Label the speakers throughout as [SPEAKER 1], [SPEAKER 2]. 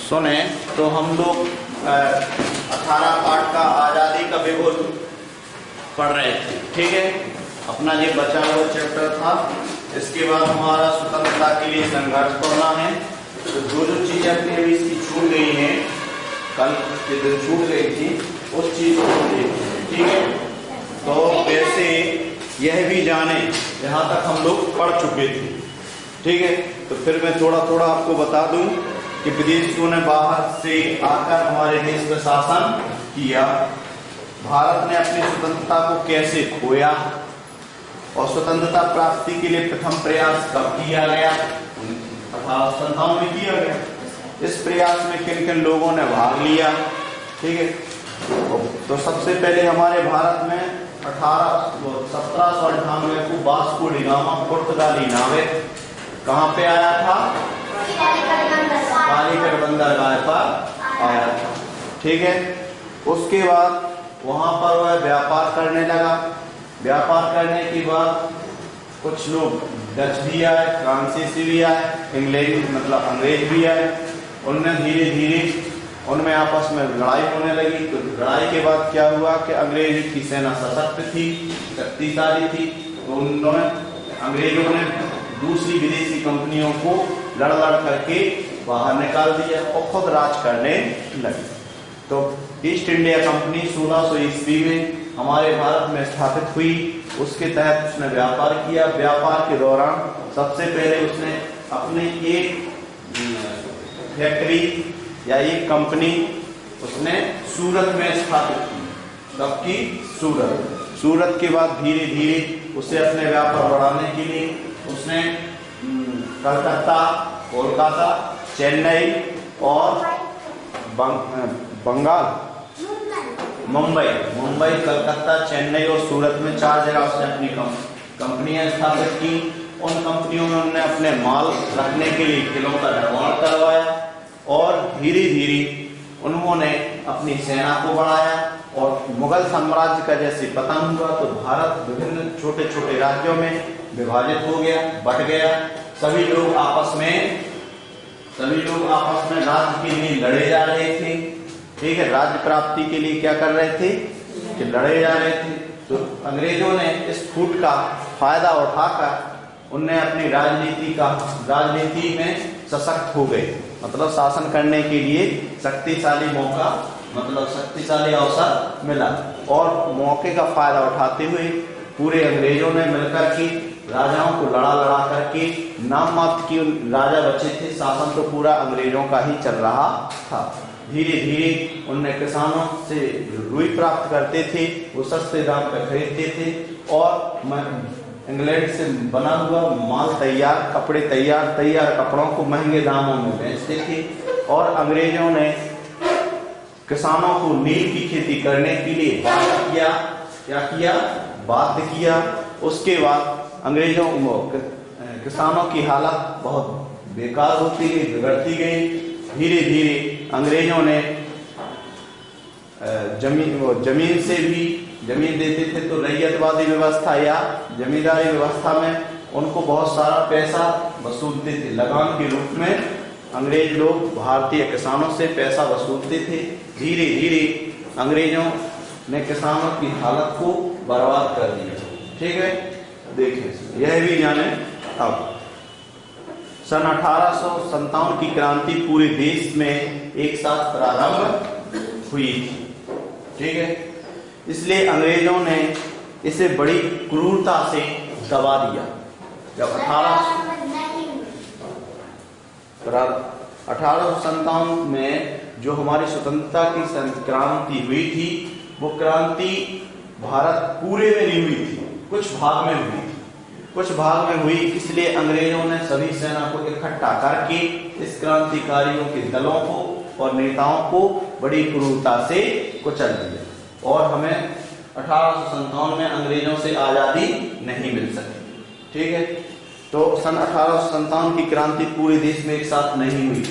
[SPEAKER 1] सुने तो हम लोग 18 पार्ट का आज़ादी का बिगुल पढ़ रहे थे। ठीक है, अपना ये बचा हुआ चैप्टर था। इसके बाद हमारा स्वतंत्रता के लिए संघर्ष पढ़ना है। तो जो जो चीजें अपनी अभी इसकी छूट गई हैं, कल जो छूट गई थी उस चीज को देखिए। ठीक है, तो वैसे यह भी जाने यहाँ तक हम लोग पढ़ चुके थे। ठीक है, तो फिर मैं थोड़ा थोड़ा आपको बता दूं कि विदेशियों ने बाहर से आकर हमारे देश पर शासन किया, भारत ने अपनी स्वतंत्रता को कैसे खोया और स्वतंत्रता प्राप्ति के लिए प्रथम प्रयास कब किया गया, 1857 में किया गया। इस प्रयास में किन किन लोगों ने भाग लिया। ठीक है, तो सबसे पहले हमारे भारत में 1798 को वास्को डी गामा पुर्तगाली नाविक कहाँ पे आया था? कालीकट बंदरगाह पर आया था। ठीक है, उसके बाद वहां पर वह व्यापार करने लगा। व्यापार करने के बाद कुछ लोग डच भी आए, फ्रांसीसी भी आए, इंग्लैंड मतलब अंग्रेज भी आए। उनमें धीरे धीरे उनमें आपस में लड़ाई होने लगी। तो लड़ाई के बाद क्या हुआ कि अंग्रेज की सेना सशक्त थी, शक्तिशाली थी, तो उन्होंने अंग्रेजों ने दूसरी विदेशी कंपनियों को लड़ करके बाहर निकाल दिया और खुद राज करने लगे। तो ईस्ट इंडिया कंपनी 1600 ईस्वी में हमारे भारत में स्थापित हुई। उसके तहत उसने व्यापार किया। व्यापार के दौरान सबसे पहले उसने अपनी एक फैक्ट्री या एक कंपनी उसने सूरत में स्थापित की। कब की? सूरत के बाद धीरे धीरे उसे अपने व्यापार बढ़ाने के लिए उसने कलकत्ता, कोलकाता, चेन्नई और बंगाल, मुंबई, कलकत्ता, चेन्नई और सूरत में 4 जगह उसने अपनी कंपनियां स्थापित की। उन कंपनियों में उन्होंने अपने माल रखने के लिए किलों का निर्माण करवाया और धीरे धीरे उन्होंने अपनी सेना को बढ़ाया। और मुगल साम्राज्य का जैसे पतन हुआ तो भारत विभिन्न छोटे छोटे राज्यों में विभाजित हो गया, बट गया। सभी लोग आपस में राज्य के लिए लड़े जा रहे थे। ठीक है, राज्य प्राप्ति के लिए क्या कर रहे थे कि लड़े जा रहे थे। तो अंग्रेजों ने इस फूट का फायदा उठाकर उनने अपनी राजनीति में सशक्त हो गए, मतलब शासन करने के लिए शक्तिशाली मौका, मतलब शक्तिशाली अवसर मिला। और मौके का फायदा उठाते हुए पूरे अंग्रेजों ने मिलकर के राजाओं को लड़ा करके नाम मात्र की राजा बचे थे, शासन तो पूरा अंग्रेजों का ही चल रहा था। धीरे धीरे उनने किसानों से रुई प्राप्त करते थे, वो सस्ते दाम पर खरीदते थे और इंग्लैंड से बना हुआ माल तैयार, कपड़े तैयार कपड़ों को महंगे दामों में बेचते थे। और अंग्रेजों ने किसानों को नील की खेती करने के लिए बाध्य किया। उसके बाद अंग्रेजों किसानों की हालत बहुत बेकार होती गई, बिगड़ती गई। धीरे धीरे अंग्रेजों ने जमीन देते थे, तो रैयतवादी व्यवस्था या जमींदारी व्यवस्था में उनको बहुत सारा पैसा वसूलते थे। लगान के रूप में अंग्रेज लोग भारतीय किसानों से पैसा वसूलते थे। धीरे धीरे अंग्रेजों ने किसानों की हालत को बर्बाद कर दिया। ठीक है, देखिए यह भी जाने। अब सन 1857 की क्रांति पूरे देश में एक साथ प्रारंभ हुई थी। ठीक है, इसलिए अंग्रेजों ने इसे बड़ी क्रूरता से दबा दिया। जब 1857 में जो हमारी स्वतंत्रता की क्रांति हुई थी, वो क्रांति भारत पूरे में नहीं हुई थी, कुछ भाग में हुई थी। कुछ भाग में हुई, इसलिए अंग्रेजों ने सभी सेना को इकट्ठा करके इस क्रांतिकारियों के दलों को और नेताओं को बड़ी क्रूरता से कुचल दिया और हमें 1857 में अंग्रेजों से आजादी नहीं मिल सकी। ठीक है, तो सन 1857 की क्रांति पूरे देश में एक साथ नहीं हुई थी,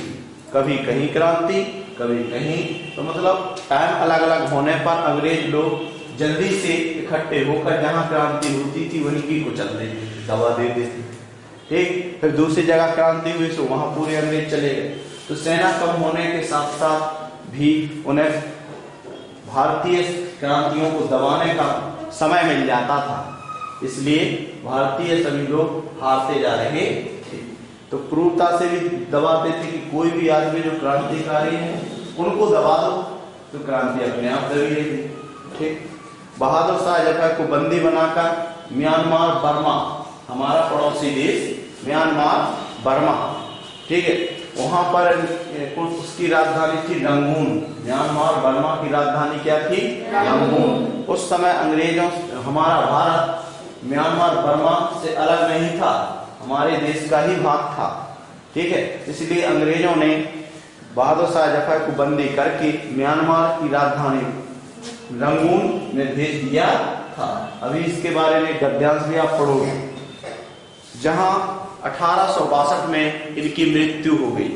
[SPEAKER 1] कभी कहीं क्रांति, कभी कहीं। तो मतलब टाइम अलग अलग होने पर अंग्रेज लोग जल्दी से इकट्ठे होकर जहां क्रांति होती थी वहीं की कुचल देते, दबा देते थे। ठीक, फिर दूसरी जगह क्रांति हुई तो वहां पूरे अंग्रेज चले गए। तो सेना कम होने के साथ साथ भी उन्हें भारतीय क्रांतियों को दबाने का समय मिल जाता था, इसलिए भारतीय सभी लोग हारते जा रहे थे। तो क्रूरता से भी दबाते थे कि कोई भी आदमी जो क्रांतिकारी है उनको दबा दो तो क्रांति अपने आप दबी रहेगी। ठीक, बहादुर शाह जफर को बंदी बनाकर म्यांमार बर्मा, हमारा पड़ोसी देश म्यांमार बर्मा, ठीक है, वहां पर उसकी राजधानी थी रंगून। म्यांमार बर्मा की राजधानी क्या थी? रंगून। उस समय अंग्रेजों, हमारा भारत म्यांमार बर्मा से अलग नहीं था, हमारे देश का ही भाग था। ठीक है, इसलिए अंग्रेजों ने बहादुर शाह जफर को बंदी करके म्यांमार की राजधानी रंगून में भेज दिया था। अभी इसके बारे में गद्यांश भी आप पढ़ोगे, जहां 1862 में इनकी मृत्यु हो गई।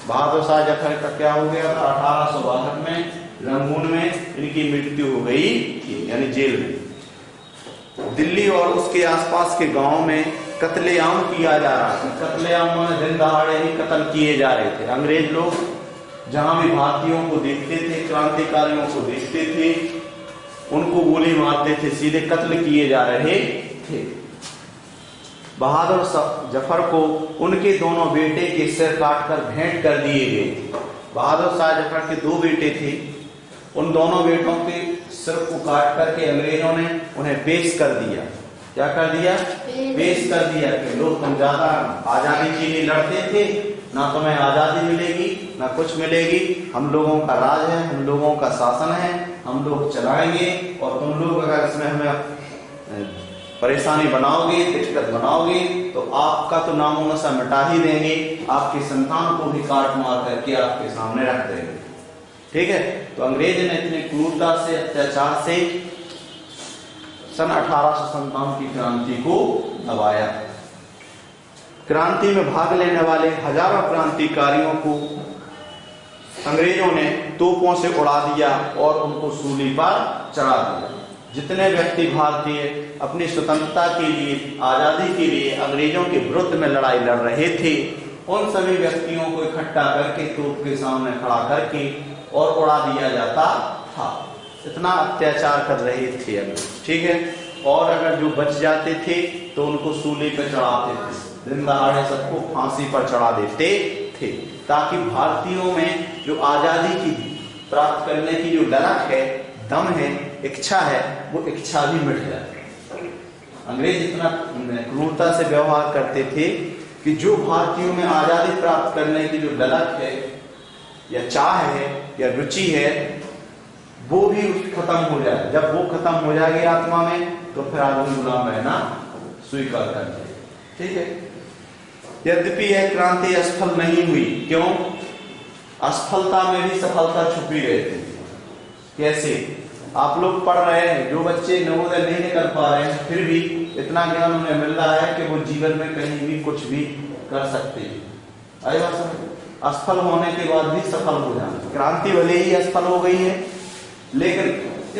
[SPEAKER 1] बहादुर शाह जफर का क्या हो गया था? 1862 में रंगून में इनकी मृत्यु हो गई, यानी जेल में। दिल्ली और उसके आसपास के गांव में कत्लेआम किया जा रहा था। कत्लेआम में दिन दहाड़े ही कत्ल किए जा रहे थे। अंग्रेज लोग जहां भी भारतीयों को देखते थे, क्रांतिकारियों को देखते थे, उनको गोली मारते थे, सीधे कत्ल किए जा रहे थे। बहादुर जफर को उनके दोनों बेटे के सिर काटकर भेंट कर दिए गए। बहादुर शाह जफर के 2 बेटे थे, उन दोनों बेटों के सिर को काट करके अंग्रेजों ने उन्हें पेश कर दिया। क्या कर दिया? पेश कर दिया कि लोग तुम ज्यादा आजादी के लिए लड़ते थे, ना तुम्हें आजादी मिलेगी ना कुछ मिलेगी, हम लोगों का राज है, हम लोगों का शासन है, हम लोग चलाएंगे, और तुम लोग अगर इसमें हमें परेशानी बनाओगे, दिक्कत बनाओगे, तो आपका तो नामो नशा मिटा ही देंगे, आपके संतान को भी काट मार करके आपके सामने रख देंगे। ठीक है, तो अंग्रेज ने इतनी क्रूरता से, अत्याचार से सन 1857 की क्रांति को दबाया। क्रांति में भाग लेने वाले हजारों क्रांतिकारियों को अंग्रेजों ने तोपों से उड़ा दिया और उनको सूली पर चढ़ा दिया। जितने व्यक्ति भारतीय अपनी स्वतंत्रता के लिए, आजादी के लिए अंग्रेजों के विरुद्ध में लड़ाई लड़ रहे थे, उन सभी व्यक्तियों को इकट्ठा करके तोप के सामने खड़ा करके और उड़ा दिया जाता था। इतना अत्याचार कर रहे थे अंग्रेज। ठीक है, और अगर जो बच जाते थे तो उनको सूली पर चढ़ाते थे, दिन दहाड़े सबको फांसी पर चढ़ा देते थे, ताकि भारतीयों में जो आजादी की प्राप्त करने की जो ललक है, दम है, इच्छा है, वो इच्छा भी मिट जाए। अंग्रेज इतना क्रूरता से व्यवहार करते थे कि जो भारतीयों में आजादी प्राप्त करने की जो ललक है या चाह है या रुचि है, वो भी खत्म हो जाए। जब वो खत्म हो जाएगी आत्मा में, तो फिर आदमी गुलाम रहना स्वीकार कर जाए। ठीक है, यद्यपि यह क्रांति असफल नहीं हुई। क्यों? असफलता में भी सफलता छुपी रहती है। कैसे? आप लोग पढ़ रहे हैं, जो बच्चे नवोदय नहीं निकल पा रहे हैं, फिर भी इतना ज्ञान उन्हें मिल रहा है कि वो जीवन में कहीं भी कुछ भी कर सकते हैं। आई बात समझ? असफल होने के बाद भी सफल हो जाना। क्रांति भले ही असफल हो गई है, लेकिन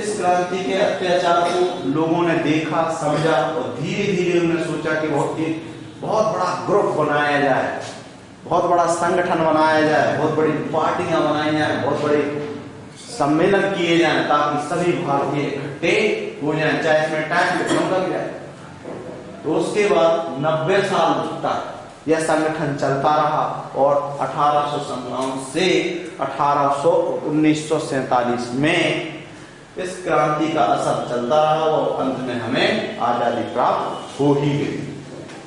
[SPEAKER 1] इस क्रांति के अत्याचार को लोगों ने देखा, समझा, और धीरे धीरे उन्होंने सोचा कि बहुत बड़ा ग्रुप बनाया जाए, बहुत बड़ा संगठन बनाया जाए, बहुत बड़ी पार्टियां बनाई जाए, बहुत बड़े सम्मेलन किए जाएं, ताकि सभी भारतीय इकट्ठे हो जाएं, चाहे इसमें टाइम कितना लग जाए। तो उसके बाद 90 साल तक यह संगठन चलता रहा, और 1857 से 1947 में इस क्रांति का असर चलता रहा, और अंत में हमें आजादी प्राप्त हो ही गई।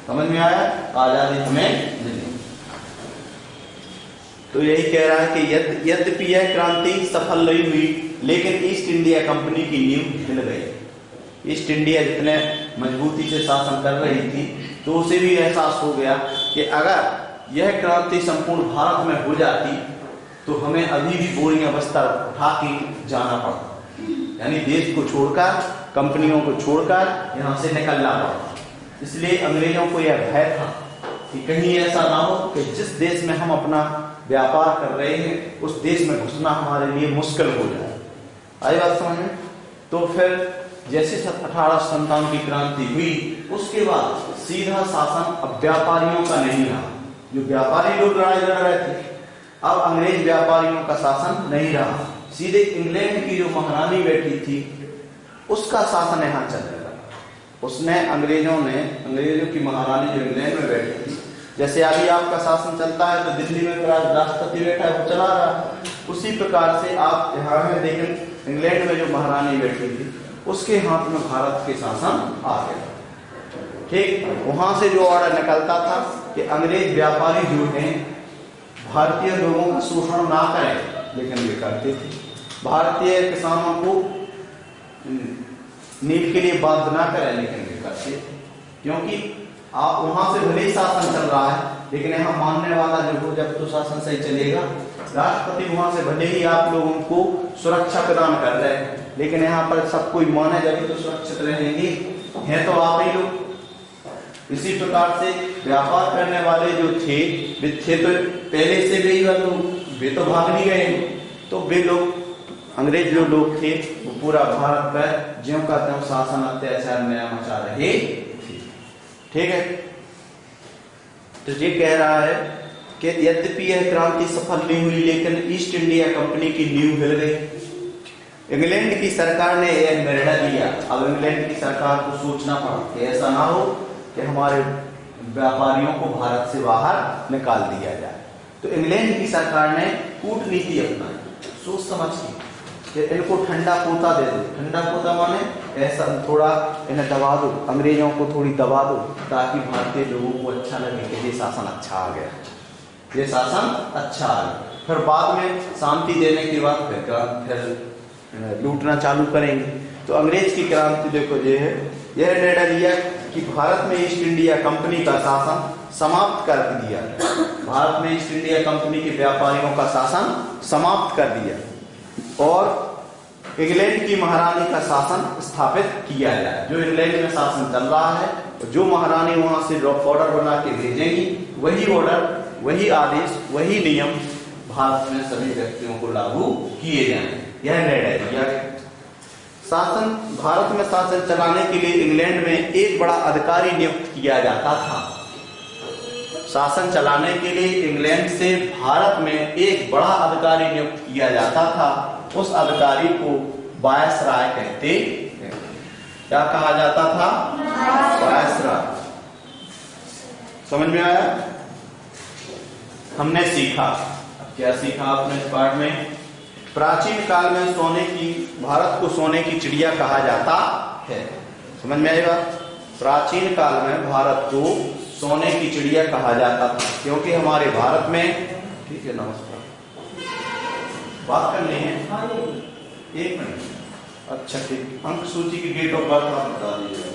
[SPEAKER 1] समझ में आया? आजादी हमें मिली। तो यही कह रहा है कि यद्यपि यह क्रांति सफल नहीं हुई, लेकिन ईस्ट इंडिया कंपनी की नींव हिल गई। ईस्ट इंडिया जितने मजबूती से शासन कर रही थी, तो उसे भी एहसास हो गया कि अगर यह क्रांति संपूर्ण भारत में हो जाती, तो हमें अभी भी बोरियां बस्तर उठा के जाना पड़ता, यानी देश को छोड़कर, कंपनियों को छोड़कर यहाँ से निकलना पड़ता। इसलिए अंग्रेजों को यह भय था कि कहीं ऐसा ना हो कि जिस देश में हम अपना व्यापार कर रहे हैं, उस देश में घुसना हमारे लिए मुश्किल हो जाए। आई बात समझ में? तो फिर जैसे 1857 की क्रांति हुई, उसके बाद सीधा शासन अब व्यापारियों का नहीं रहा। जो व्यापारी लोग लड़ाई लड़ रहे थे, अब अंग्रेज व्यापारियों का शासन नहीं रहा, सीधे इंग्लैंड की जो महारानी बैठी थी उसका शासन यहाँ चलने लगा। उसने अंग्रेजों की महारानी जो इंग्लैंड में बैठी थी, जैसे अभी आपका शासन चलता है तो दिल्ली में राष्ट्रपति बैठा है वो चला रहा है, उसी प्रकार से आप यहाँ में देखें इंग्लैंड में जो महारानी बैठी थी उसके हाथ में भारत के शासन आ गया। ठीक, वहां से जो ऑर्डर निकलता था कि अंग्रेज व्यापारी जो हैं भारतीय लोगों का शोषण ना करें, लेकिन वे करते थे। भारतीय किसानों को नील के लिए बाध्य ना करें, लेकिन वे करते थे। क्योंकि आप वहां से भले ही शासन चल रहा है, लेकिन यहाँ मानने वाला जो हो, जब तो शासन सही चलेगा। राष्ट्रपति वहां से भले ही आप लोगों को सुरक्षा प्रदान कर रहे हैं, लेकिन यहाँ पर सब कोई माने जब तो सुरक्षित रहेंगे, हैं तो आप ही लोग। इसी प्रकार से व्यापार करने वाले जो थे वे थे तो पहले से वे तो भाग नहीं गए, तो वे लोग अंग्रेज जो लोग थे वो पूरा भारत पर ज्यों का त्यों शासन अत्याचार नया मचा रहे थे। ठीक है, तो ये कह रहा है कि यद्यपि यह क्रांति सफल नहीं हुई, लेकिन ईस्ट इंडिया कंपनी की नींव हिल गई। इंग्लैंड की सरकार ने यह निर्णय लिया। अब इंग्लैंड की सरकार को सोचना पड़ा कि ऐसा ना हो कि हमारे व्यापारियों को भारत से बाहर निकाल दिया जाए। तो इंग्लैंड की सरकार ने कूटनीति अपनाई, सोच समझ कि इनको ठंडा पोता दे दो। ठंडा पोता माने ऐसा थोड़ा इन्हें दबा दो, अंग्रेजों को थोड़ी दबा दो, ताकि भारतीय लोगों को अच्छा लगे कि ये शासन अच्छा आ गया, ये शासन अच्छा आ गया। फिर बाद में शांति देने के बाद फिर लूटना चालू करेंगे। तो अंग्रेज की क्रांति देखो ये है, यह निर्णय लिया कि भारत में ईस्ट इंडिया कंपनी का शासन समाप्त कर दिया। भारत में ईस्ट इंडिया कंपनी के व्यापारियों का शासन समाप्त कर दिया और इंग्लैंड की महारानी का शासन स्थापित किया जाए। जो इंग्लैंड में शासन चल रहा है, जो महारानी वहां से ऑर्डर बना के भेजेंगी, वही ऑर्डर, वही आदेश, वही नियम भारत में सभी व्यक्तियों को लागू किए जाएं। यह निर्णय लिया गया। शासन, भारत में शासन चलाने के लिए इंग्लैंड में एक बड़ा अधिकारी नियुक्त किया जाता था। शासन चलाने के लिए इंग्लैंड से भारत में एक बड़ा अधिकारी नियुक्त किया जाता था। उस अधिकारी को वायसराय कहते हैं। क्या कहा जाता था? वायसराय। समझ में आया? हमने सीखा, क्या सीखा आपने इस पाठ में? प्राचीन काल में भारत को सोने की चिड़िया कहा जाता है। समझ में आई बात? प्राचीन काल में भारत को सोने की चिड़िया कहा जाता था, क्योंकि हमारे भारत में, ठीक है, नमस्कार, बात करनी है, एक मिनट, अच्छा ठीक, अंक सूची की डेट ऑफ बर्थ आप बता दीजिए।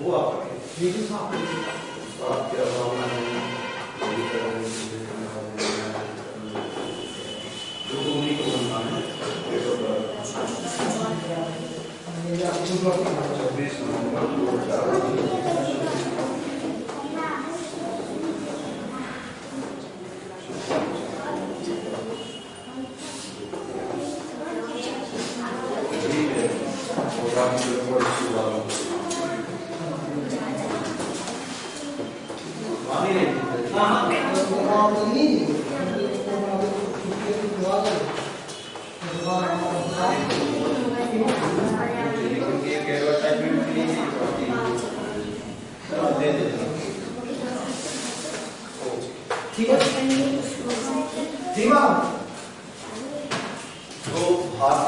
[SPEAKER 1] वो आप क्या भावना है?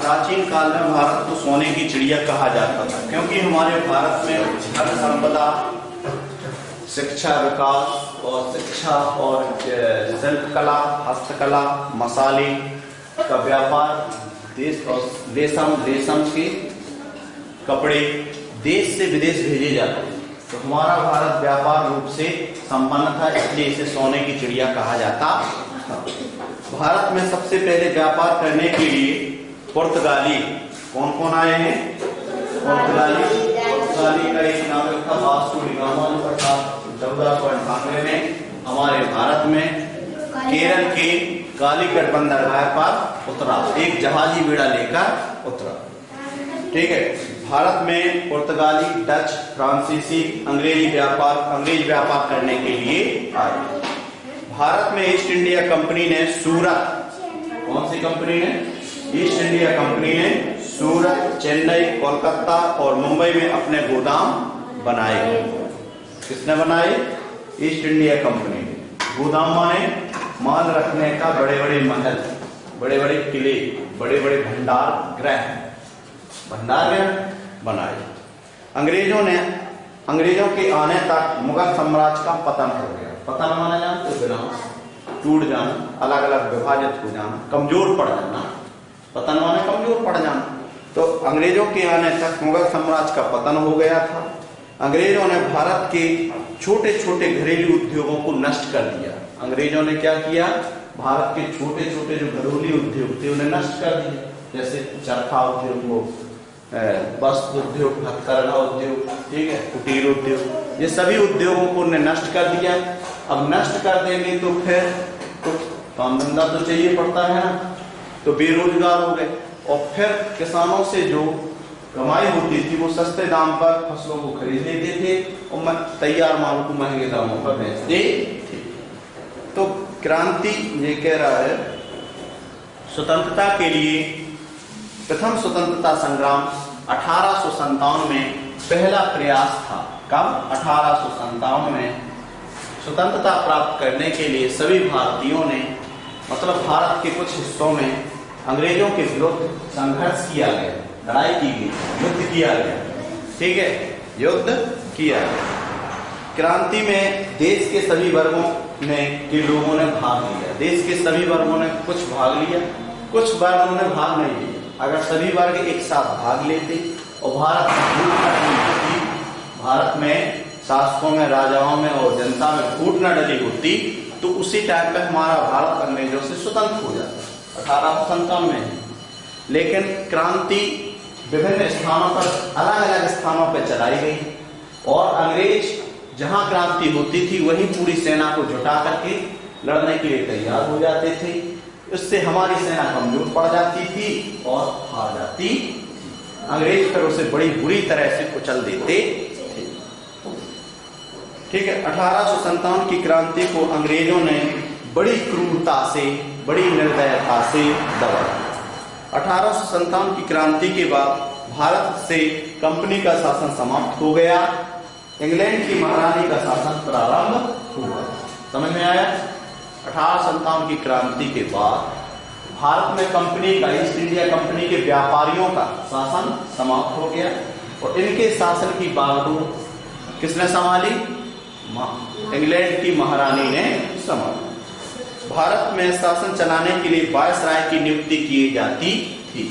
[SPEAKER 1] प्राचीन काल में भारत को सोने की चिड़िया कहा जाता था, क्योंकि हमारे भारत में धन संपदा, शिक्षा विकास और शिक्षा और शिल्प कला, हस्तकला, मसाले का व्यापार, देश और रेशम के कपड़े देश से विदेश भेजे जाते हैं। तो हमारा भारत व्यापार रूप से संपन्न था, इसलिए इसे सोने की चिड़िया कहा जाता था। भारत में सबसे पहले व्यापार करने के लिए पुर्तगाली कौन कौन आए हैं? पुर्तगाली का एक नागरिक था वास्को डी गामा, जो 1498 में हमारे भारत में केरल के कालीकट बंदरगाह पर उतरा, एक जहाजी बेड़ा लेकर उतरा। ठीक है, भारत में पुर्तगाली, डच, फ्रांसीसी, अंग्रेज व्यापार करने के लिए आए। भारत में ईस्ट इंडिया कंपनी ने सूरत, कौन सी कंपनी ने? ईस्ट इंडिया कंपनी ने सूरत, चेन्नई, कोलकाता और मुंबई में अपने गोदाम बनाए। किसने बनाए? ईस्ट इंडिया कंपनी ने। गोदाम माने माल रखने का, बड़े बड़े महल, बड़े बड़े किले, बड़े बड़े भंडार गृह बनाए। अंग्रेजों के आने तक मुगल साम्राज्य का पतन हो गया। पतन माना जानते हो? विनाश, टूट जाना, अलग अलग विभाजित हो जाना, कमजोर पड़ जाना। पतन माने कमजोर पड़ जाना। तो अंग्रेजों के आने तक मुगल साम्राज्य का पतन हो गया था। अंग्रेजों ने भारत के छोटे छोटे घरेलू उद्योगों को नष्ट कर दिया। अंग्रेजों ने क्या किया? भारत के छोटे छोटे जो घरेलू उद्योग थे उन्हें नष्ट कर दिया, जैसे चरखा उद्योग, वस्त्र उद्योग, हथकरघा उद्योग, ठीक है, कुटीर उद्योग, ये सभी उद्योगों को उन्हें नष्ट कर दिया। अब नष्ट कर देंगे तो फिर तो काम धंधा तो चाहिए पड़ता है ना, तो बेरोजगार हो गए। और फिर किसानों से जो कमाई होती थी वो सस्ते दाम पर फसलों को खरीद लेते थे और तैयार माल को महंगे दामों पर बेचते थे। तो क्रांति ये कह रहा है, स्वतंत्रता के लिए प्रथम स्वतंत्रता संग्राम 1857 में पहला प्रयास था। कब? 1857 में स्वतंत्रता प्राप्त करने के लिए सभी भारतीयों ने, मतलब भारत के कुछ हिस्सों में अंग्रेजों के विरुद्ध संघर्ष किया गया, लड़ाई की गई, युद्ध किया गया। ठीक है, युद्ध किया गया। क्रांति में देश के सभी वर्गों के लोगों ने भाग लिया। देश के सभी वर्गों ने कुछ भाग लिया, कुछ वर्गों ने भाग नहीं लिया। अगर सभी वर्ग एक साथ भाग लेते और भारत में शासकों में, राजाओं में और जनता में फूट न डली होती तो उसी टाइम पे हमारा भारत अंग्रेजों से स्वतंत्र हो जाता 1857 में। लेकिन क्रांति विभिन्न स्थानों पर, अलग अलग स्थानों पर चलाई गई और अंग्रेज जहां क्रांति होती थी वहीं पूरी सेना को जुटा करके लड़ने के लिए तैयार हो जाते थे। इससे हमारी सेना कमजोर पड़ जाती थी और हार जाती थी। अंग्रेज फिर उसे बड़ी बुरी तरह से कुचल देते थे। ठीक है, 1857 की क्रांति को अंग्रेजों ने बड़ी क्रूरता से, बड़ी निर्दयता से दबाया। 1857 की क्रांति के बाद भारत से कंपनी का शासन समाप्त हो गया, इंग्लैंड की महारानी का शासन प्रारंभ हुआ। समझ में आया? 1857 की क्रांति के बाद भारत में कंपनी का, ईस्ट इंडिया कंपनी के व्यापारियों का शासन समाप्त हो गया और इनके शासन की बागडोर किसने संभाली? इंग्लैंड की महारानी ने संभाली। भारत में शासन चलाने के लिए वायसराय की नियुक्ति की जाती थी।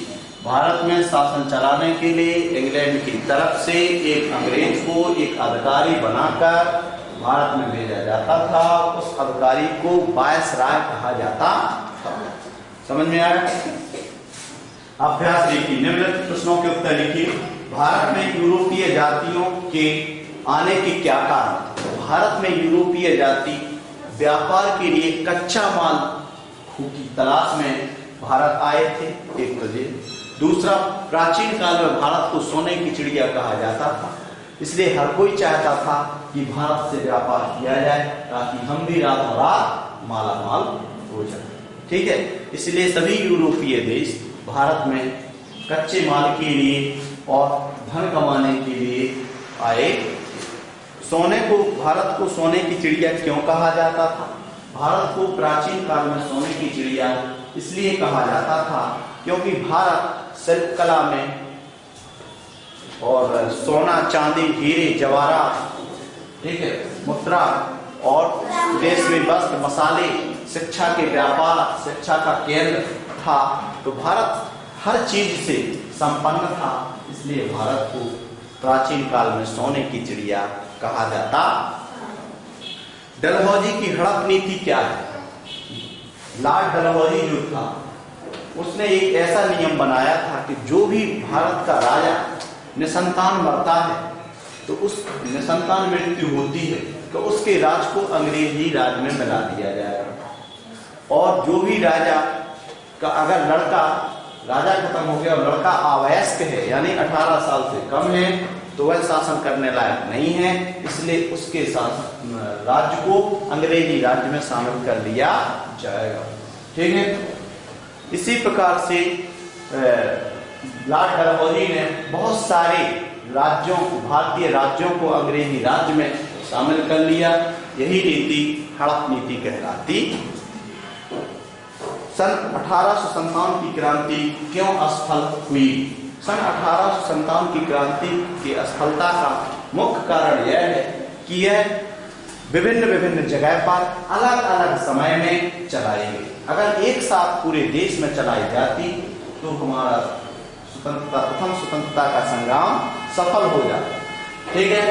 [SPEAKER 1] भारत में शासन चलाने के लिए इंग्लैंड की तरफ से एक अंग्रेज को एक अधिकारी बनाकर भारत में भेजा जाता था। उस अधिकारी को वायसराय कहा जाता था। समझ में आया? अभ्यास लिखिए, निम्नलिखित प्रश्नों के उत्तर लिखिए। भारत में यूरोपीय जातियों के आने के क्या कारण? भारत में यूरोपीय जाति व्यापार के लिए कच्चा माल की तलाश में भारत आए थे, एक वजह। दूसरा, प्राचीन काल में भारत को सोने की चिड़िया कहा जाता था, इसलिए हर कोई चाहता था कि भारत से व्यापार किया जाए ताकि हम भी रातों रात माला माल हो जाए। ठीक है, इसलिए सभी यूरोपीय देश भारत में कच्चे माल के लिए और धन कमाने के लिए आए। भारत को सोने की चिड़िया क्यों कहा जाता था? भारत को प्राचीन काल में सोने की चिड़िया इसलिए कहा जाता था क्योंकि भारत शिल्प कला में और सोना, चांदी, हीरे, जवाहरात, ठीक है, मुद्रा और देश में वस्त्र, मसाले, शिक्षा के व्यापार, शिक्षा का केंद्र था। तो भारत हर चीज से संपन्न था, इसलिए भारत को प्राचीन काल में सोने की चिड़िया कहा जाता। डलहौजी की हड़प नीति क्या है? लॉर्ड डलहौजी जो था उसने एक ऐसा नियम बनाया था कि जो भी भारत का राजा निसंतान मरता है तो उस निसंतान मृत्यु होती है तो उसके राज को अंग्रेजी राज में मिला दिया जाएगा। और जो भी राजा का अगर लड़का, राजा खत्म हो गया और लड़का अवयस्क है यानी 18 साल से कम है तो वह शासन करने लायक नहीं है, इसलिए उसके शासन राज्य को अंग्रेजी राज्य में शामिल कर लिया जाएगा। ठीक है। इसी प्रकार से लॉर्ड डलहौजी ने बहुत सारे राज्यों, भारतीय राज्यों को अंग्रेजी राज्य में शामिल कर लिया। यही नीति हड़प नीति कहलाती। सन 1857 की क्रांति क्यों असफल हुई? सन 1857 की क्रांति की असफलता का मुख्य कारण यह है कि यह विभिन्न जगह पर अलग अलग समय में चलाई गई। अगर एक साथ पूरे देश में चलाई जाती तो हमारा प्रथम स्वतंत्रता का संग्राम सफल हो जाता। ठीक है।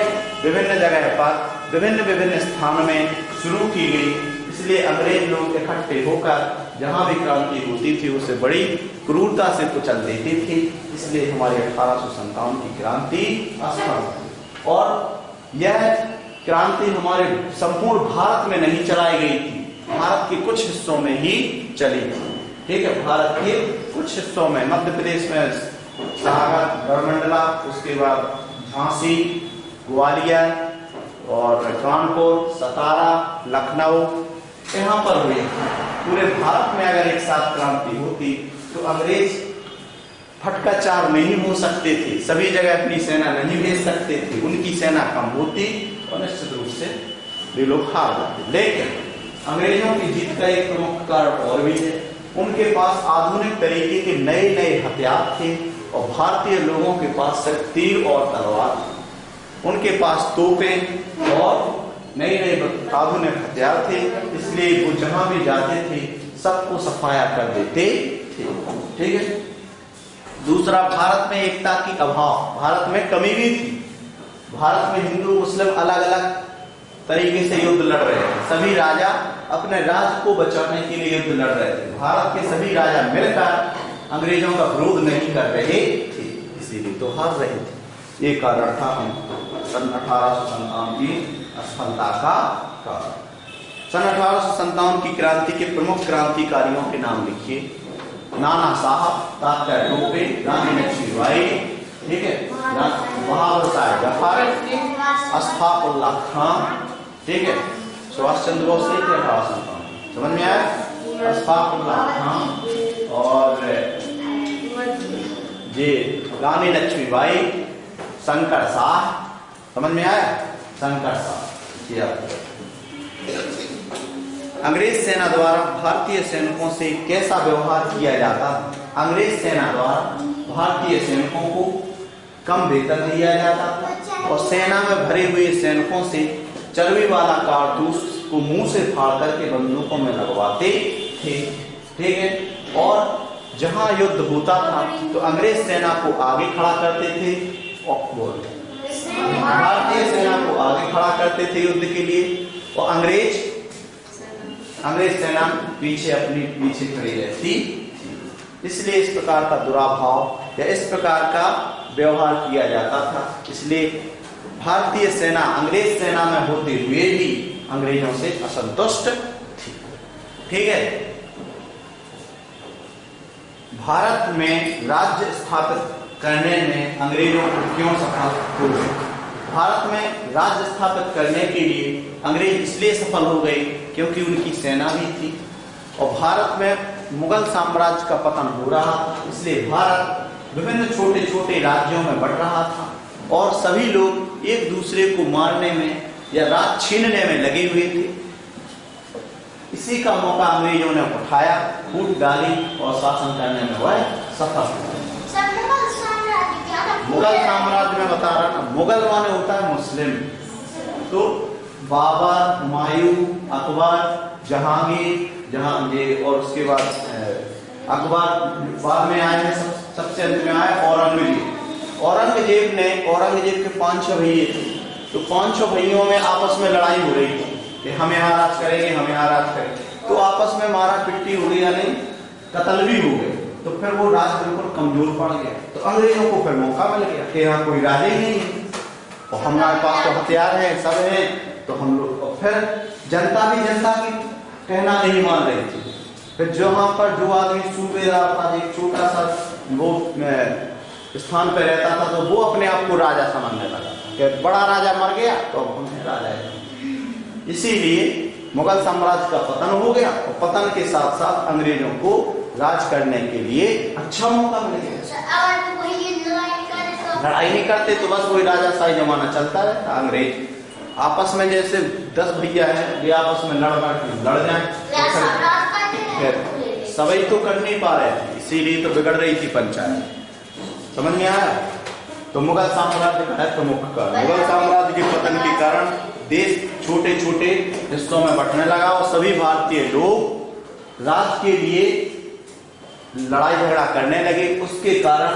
[SPEAKER 1] विभिन्न जगह पर विभिन्न स्थानों में शुरू की गई, इसलिए अंग्रेज लोग इकट्ठे होकर जहां भी क्रांति होती थी उसे बड़ी क्रूरता से कुचल देते थे। इसलिए हमारी 1857 की क्रांति असफल हुई। और यह क्रांति हमारे संपूर्ण भारत में नहीं चलाई गई थी, भारत के कुछ हिस्सों में ही चली थी। ठीक है। भारत के कुछ हिस्सों में, मध्य प्रदेश में सागर, गढ़मंडला, उसके बाद झांसी, ग्वालियर और कानपुर, सतारा, लखनऊ, यहाँ पर हुई। पूरे भारत में अगर एक साथ क्रांति होती तो अंग्रेज फटकाचार नहीं हो सकते थे, सभी जगह अपनी सेना नहीं भेज सकते थे, उनकी सेना कम होती और निश्चित रूप से वे लोग हार जाते। लेकिन अंग्रेजों की जीत का एक प्रमुख कारण और भी है, उनके पास आधुनिक तरीके के नए हथियार थे और भारतीय लोगों के पास सिर्फ तीर और तलवार थी। उनके पास तोपें और नए आधुनिक हथियार थे, इसलिए वो जहां भी जाते थे सबको सफाया कर देते थे। ठीक है। दूसरा, भारत में एकता की अभाव, भारत में कमी भी थी। भारत में हिंदू मुस्लिम अलग अलग तरीके से युद्ध लड़ रहे थे, सभी राजा अपने राज्य को बचाने के लिए युद्ध लड़ रहे थे। भारत के सभी राजा मिलकर अंग्रेजों का विरोध नहीं कर रहे थे, इसीलिए तो हार रहे थे। ये कारण था सन 1857 की असफलता का कारण। सन 1857 की क्रांति के प्रमुख क्रांतिकारियों के नाम लिखिए। नाना साहब, तात्या टोपे, रानी लक्ष्मीबाई, ठीक है, बहादुर शाह जफर, अशफाक उल्लाह खान, ठीक है, सुभाष चंद्र बोस थे 1857, समझ में आया? अशफाक उल्लाह खान और ये रानी लक्ष्मीबाई, शंकर शाह, समझ में आया? शंकर शाह। अंग्रेज सेना द्वारा भारतीय सैनिकों से कैसा व्यवहार किया जाता? अंग्रेज सेना द्वारा भारतीय सैनिकों को कम वेतन दिया जाता और सेना में भरे हुए सैनिकों से चर्बी वाला कारतूस को मुंह से फाड़ करके बंदूकों में लगवाते थे। ठीक है। और जहां युद्ध होता था तो अंग्रेज सेना को आगे खड़ा करते थे और भारतीय सेना को आगे खड़ा करते थे युद्ध के लिए, और अंग्रेज सेना पीछे खड़ी रहती। इसलिए इस प्रकार का दुराभाव या इस प्रकार का व्यवहार किया जाता था। इसलिए भारतीय सेना अंग्रेज सेना में होते हुए भी अंग्रेजों से असंतुष्ट थी। ठीक है। भारत में राज्य स्थापित करने में अंग्रेजों को क्यों सफल हुए? भारत में राज्य स्थापित करने के लिए अंग्रेज इसलिए सफल हो गए क्योंकि उनकी सेना भी थी और भारत में मुगल साम्राज्य का पतन हो रहा, इसलिए भारत विभिन्न छोटे छोटे राज्यों में बढ़ रहा था और सभी लोग एक दूसरे को मारने में या राज छीनने में लगे हुए थे। इसी का मौका अंग्रेजों ने उठाया, फूट डाली और शासन करने में वह सफल हुए। मुगल साम्राज्य में बता रहा ना, मुगल माने होता है मुस्लिम, तो बाबर, हुमायूं, अकबर, जहांगीर और उसके बाद अकबर बाद में आए हैं, सबसे अंत में आए औरंगजेब के 5-6 भैये थे, तो 5-6 भैयों में आपस में लड़ाई हो रही थी कि हम यहाँ राज करेंगे, हम यहाँ राज करेंगे, तो आपस में मारा पिट्टी हो गई, यानी कत्ल भी हो गए। तो फिर वो राज बिल्कुल कमजोर पड़ गया, तो अंग्रेजों को फिर मौका मिल गया कि यहाँ कोई राजा ही नहीं है और हमारे पास तो हथियार है, सब है, तो हम लोग, और फिर जनता भी जनता की कहना नहीं मान रही थी, फिर जहाँ पर जो आदमी सूबेदार था, एक छोटा सा वो स्थान पे रहता था, तो वो अपने आप को राजा समझने लगा कि बड़ा राजा मर गया तो अब हम राजा है। इसीलिए मुगल साम्राज्य का पतन हो गया, और पतन के साथ साथ अंग्रेजों को राज करने के लिए अच्छा मौका मिल गया। लड़ाई नहीं करते तो बस वही राजाशाही जमाना चलता रहता। अंग्रेज आपस में जैसे 10 भैया हैं, वे आपस में लड़ जाए, सभी तो कर नहीं पा रहे थे, इसीलिए तो बिगड़ रही थी पंचायत। समझ में आया? तो मुगल साम्राज्य का है प्रमुख कारण। मुगल साम्राज्य के पतन के कारण देश छोटे छोटे हिस्सों में बंटने लगा, और सभी भारतीय लोग राज के लिए लड़ाई झगड़ा करने लगे। उसके कारण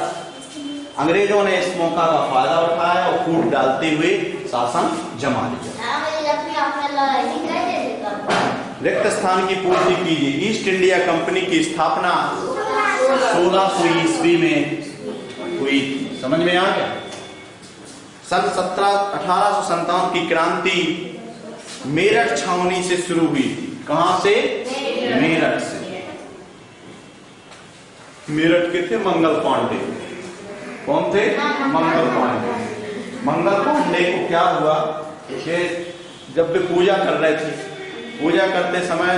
[SPEAKER 1] अंग्रेजों ने इस मौका का फायदा उठाया और फूट डालते हुए शासन जमा लिया। रिक्त स्थान की पूर्ति कीजिए। ईस्ट इंडिया कंपनी की स्थापना 1600 ईस्वी में हुई थी। समझ में आ गया? सन 1857 की क्रांति मेरठ छावनी से शुरू हुई थी। कहां से? मेरठ से। मेरठ के थे मंगल पांडे। कौन थे? मंगल पांडे। मंगल पांडे को क्या हुआ कि जब वे पूजा कर रहे थे, पूजा करते समय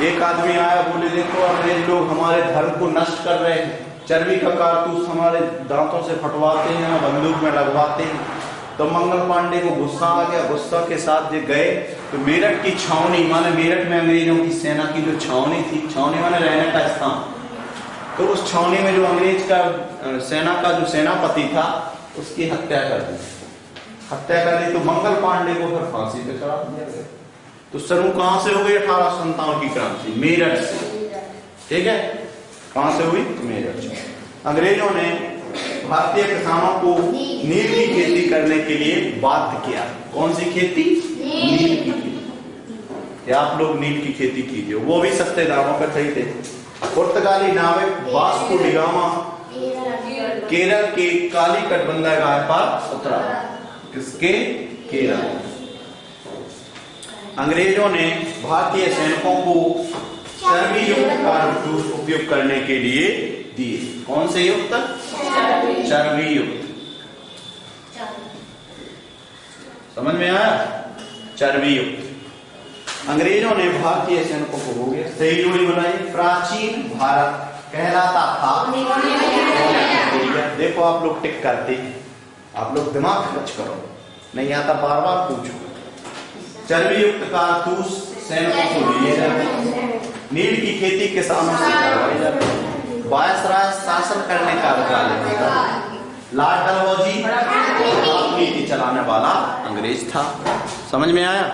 [SPEAKER 1] एक आदमी आया, बोले देखो अंग्रेज लोग हमारे धर्म को नष्ट कर रहे हैं, चर्बी का कारतूस हमारे दांतों से फटवाते हैं, बंदूक में लगवाते हैं। तो मंगल पांडे को गुस्सा आ गया। गुस्सा के साथ जो गए तो मेरठ की छावनी, माने मेरठ में अंग्रेजों की सेना की जो छावनी थी, छावनी माने रहने का स्थान, तो उस छावनी में जो अंग्रेज का सेना का जो सेनापति था उसकी हत्या कर दी। हत्या कर दी तो मंगल पांडे को फिर फांसी पे चढ़ा दिया गया। तो शुरू कहां से हो गई 1857 की क्रांति? मेरठ से। ठीक है, कहां से हुई? मेरठ से। अंग्रेजों ने भारतीय किसानों को नील की खेती करने के लिए बाध्य किया। कौन सी खेती? नील की खेती। आप लोग नील की खेती कीजिए, वो भी सस्ते दामों पर खरीदे। पुर्तगाली नाविक वास्को डी गामा केरल के कालीकट बंदरगाह पर उतरा। किसके? केरल। अंग्रेजों ने भारतीय सैनिकों को चर्बी युक्त कारतूस उपयोग करने के लिए दिए। कौन से युक्त? चर्बी युक्त। समझ में आया? चर्बी युक्त। अंग्रेजों ने भारतीय सैनिकों को हो गया सही जोड़ी बनाई। प्राचीन भारत कहलाता था। देखो आप लोग टिक करते, आप लोग दिमाग खर्च करो, नहीं आता बार बार पूछो। चर्बी युक्त कारतूस सैनिकों को दिए जाते, नील की खेती किसानों से करवाई जाती, वायसराय शासन करने का अधिकार, लॉर्ड डलहौजी नीति चलाने वाला अंग्रेज था। समझ में आया?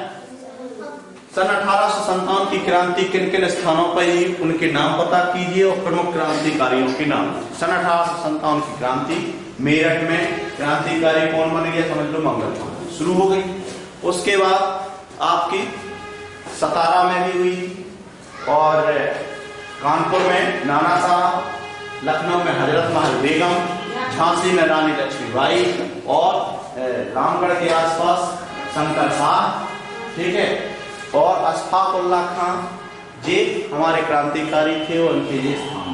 [SPEAKER 1] सन 1857 की क्रांति किन किन स्थानों पर ही उनके नाम पता कीजिए और प्रमुख क्रांतिकारियों के नाम। सन 1857 की क्रांति मेरठ में क्रांतिकारी कौन बन गया? समझ लो मंगल पांडे। शुरू हो गई। उसके बाद आपकी सतारा में भी हुई, और कानपुर में नाना साहब, लखनऊ में हजरत महल बेगम, झांसी में रानी लक्ष्मीबाई, और रामगढ़ के आसपास शंकर साहब। ठीक है, और अशफाकुल्लाह खां जे हमारे क्रांतिकारी थे, और उनके ये स्थान।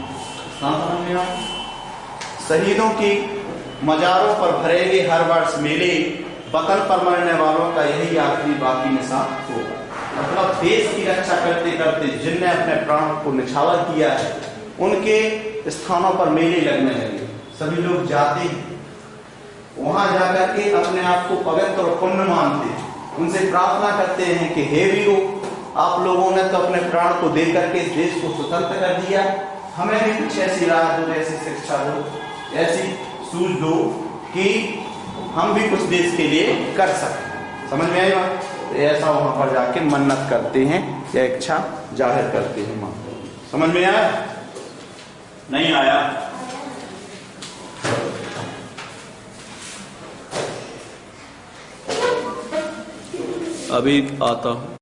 [SPEAKER 1] शहीदों की मजारों पर भरेंगे हर वर्ष मेले, वतन पर मरने वालों का यही आखिरी बाकी निशान होगा। मतलब देश की रक्षा करते करते जिनने अपने प्राण को निछावर किया है, उनके स्थानों पर मेले लगने लगे। सभी लोग जाते हैं वहां जाकर के अपने आप को पवित्र और पुण्य मानते हैं, उनसे प्रार्थना करते हैं कि हे वीरों, आप लोगों ने तो अपने प्राण को दे करके देश को स्वतंत्र कर दिया, हमें भी कुछ ऐसी राह दो, ऐसी शिक्षा दो, ऐसी सूझ दो कि हम भी कुछ देश के लिए कर सकें। समझ में आएगा? ऐसा वहां पर जाके मन्नत करते हैं या इच्छा जाहिर करते हैं। समझ में आया? नहीं आया? अभी आता हूं।